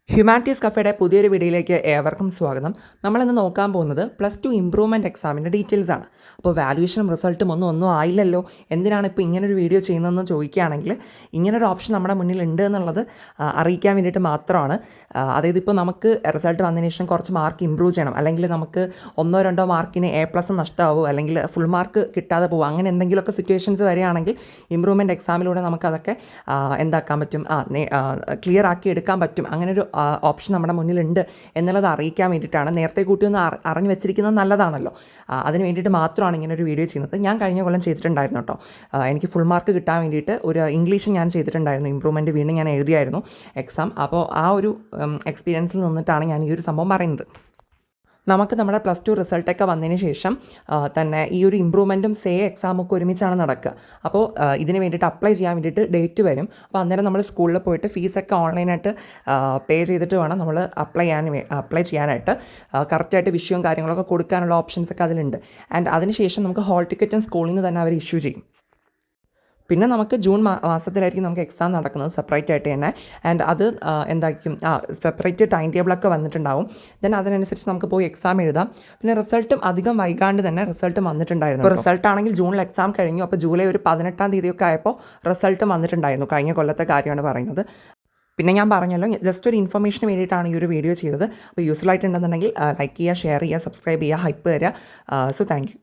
Humanities കഫേയുടെ പുതിയൊരു വീഡിയോയിലേക്ക് ഏവർക്കും സ്വാഗതം. നമ്മളിന്ന് നോക്കാൻ പോകുന്നത് +2 ഇംപ്രൂവ്മെൻറ്റ് എക്സാമിൻ്റെ ഡീറ്റെയിൽസ് ആണ്. അപ്പോൾ വാല്യൂഷനും റിസൾട്ടും ഒന്നും ആയില്ലല്ലോ, എന്തിനാണ് ഇപ്പോൾ ഇങ്ങനൊരു വീഡിയോ ചെയ്യുന്നതെന്ന് ചോദിക്കുകയാണെങ്കിൽ, ഇങ്ങനൊരു ഓപ്ഷൻ നമ്മുടെ മുന്നിൽ ഉണ്ട് എന്നുള്ളത് അറിയിക്കാൻ വേണ്ടിയിട്ട് മാത്രമാണ്. അതായത് ഇപ്പോൾ നമുക്ക് റിസൾട്ട് വന്നതിന് ശേഷം കുറച്ച് മാർക്ക് ഇമ്പ്രൂവ് ചെയ്യണം, അല്ലെങ്കിൽ നമുക്ക് 1-2 മാർക്കിന് A+ നഷ്ടമാവുമോ, അല്ലെങ്കിൽ ഫുൾ മാർക്ക് കിട്ടാതെ പോകും, അങ്ങനെ എന്തെങ്കിലുമൊക്കെ സിറ്റുവേഷൻസ് വരികയാണെങ്കിൽ ഇമ്പ്രൂവ്മെൻറ്റ് എക്സാമിലൂടെ നമുക്കതൊക്കെ എന്താക്കാൻ പറ്റും, ക്ലിയർ ആക്കി എടുക്കാൻ പറ്റും. അങ്ങനൊരു ഓപ്ഷൻ നമ്മുടെ മുന്നിലുണ്ട് എന്നുള്ളത് അറിയിക്കാൻ വേണ്ടിയിട്ടാണ്. നേരത്തെ കൂട്ടി ഒന്ന് അറിഞ്ഞു വെച്ചിരിക്കുന്നത് നല്ലതാണല്ലോ. അതിന് വേണ്ടിയിട്ട് മാത്രമാണ് ഇങ്ങനെ ഒരു വീഡിയോ ചെയ്യുന്നത്. ഞാൻ കഴിഞ്ഞ കൊല്ലം ചെയ്തിട്ടുണ്ടായിരുന്നു കേട്ടോ. എനിക്ക് ഫുൾ മാർക്ക് കിട്ടാൻ വേണ്ടിയിട്ട് ഒരു ഇംഗ്ലീഷ് ഞാൻ ചെയ്തിട്ടുണ്ടായിരുന്നു. ഇമ്പ്രൂവ്മെൻറ്റ് വീണ്ടും ഞാൻ എഴുതിയായിരുന്നു എക്സാം. അപ്പോൾ ആ ഒരു എക്സ്പീരിയൻസിൽ നിന്നിട്ടാണ് ഞാൻ ഈ ഒരു സംഭവം പറയുന്നത്. നമുക്ക് നമ്മുടെ +2 റിസൾട്ടൊക്കെ വന്നതിന് ശേഷം തന്നെ ഈ ഒരു ഇമ്പ്രൂവ്മെൻറ്റും എക്സാമൊക്കെ ഒരുമിച്ചാണ് നടക്കുക. അപ്പോൾ ഇതിന് വേണ്ടിയിട്ട് അപ്ലൈ ചെയ്യാൻ വേണ്ടിയിട്ട് ഡേറ്റ് വരും. അപ്പോൾ അന്നേരം നമ്മൾ സ്കൂളിൽ പോയിട്ട് ഫീസൊക്കെ ഓൺലൈനായിട്ട് പേ ചെയ്തിട്ട് വേണം നമ്മൾ അപ്ലൈ ചെയ്യാനായിട്ട്. കറക്റ്റായിട്ട് വിഷയവും കാര്യങ്ങളൊക്കെ കൊടുക്കാനുള്ള ഓപ്ഷൻസൊക്കെ അതിലുണ്ട്. ആൻഡ് അതിനുശേഷം നമുക്ക് ഹോൾ ടിക്കറ്റും സ്കൂളിൽ നിന്ന് തന്നെ അവർ ഇഷ്യൂ ചെയ്യും. പിന്നെ നമുക്ക് ജൂൺ മാസത്തിലായിരിക്കും നമുക്ക് എക്സാം നടക്കുന്നത് സെപ്പറേറ്റ് ആയിട്ട് തന്നെ. ആൻഡ് അത് എന്തായിരിക്കും സെപ്പറേറ്റ് ടൈം ടേബിളൊക്കെ വന്നിട്ടുണ്ടാവും. ദെൻ അതിനനുസരിച്ച് നമുക്ക് പോയി എക്സാം എഴുതാം. പിന്നെ റിസൾട്ടും അധികം വൈകാണ്ട് തന്നെ റിസൾട്ടും വന്നിട്ടുണ്ടായിരുന്നു. ഇപ്പോൾ റിസൾട്ട് ആണെങ്കിൽ ജൂണിൽ എക്സാം കഴിഞ്ഞു. അപ്പോൾ ജൂലൈ 18-ാം തീയതിയൊക്കെ ആയപ്പോൾ റിസൾട്ടും വന്നിട്ടുണ്ടായിരുന്നു. കഴിഞ്ഞ കൊല്ലത്തെ കാര്യമാണ് പറയുന്നത്. പിന്നെ ഞാൻ പറഞ്ഞല്ലോ, ജസ്റ്റ് ഒരു ഇൻഫർമേഷന് വേണ്ടിയിട്ടാണ് ഈ ഒരു വീഡിയോ ചെയ്തത്. അപ്പോൾ യൂസ്ഫുൾ ആയിട്ടുണ്ടെന്നുണ്ടെങ്കിൽ ലൈക്ക് ചെയ്യുക, ഷെയർ ചെയ്യുക, സബ്സ്ക്രൈബ് ചെയ്യുക, ഹൈപ്പ് തരിക. So thank you.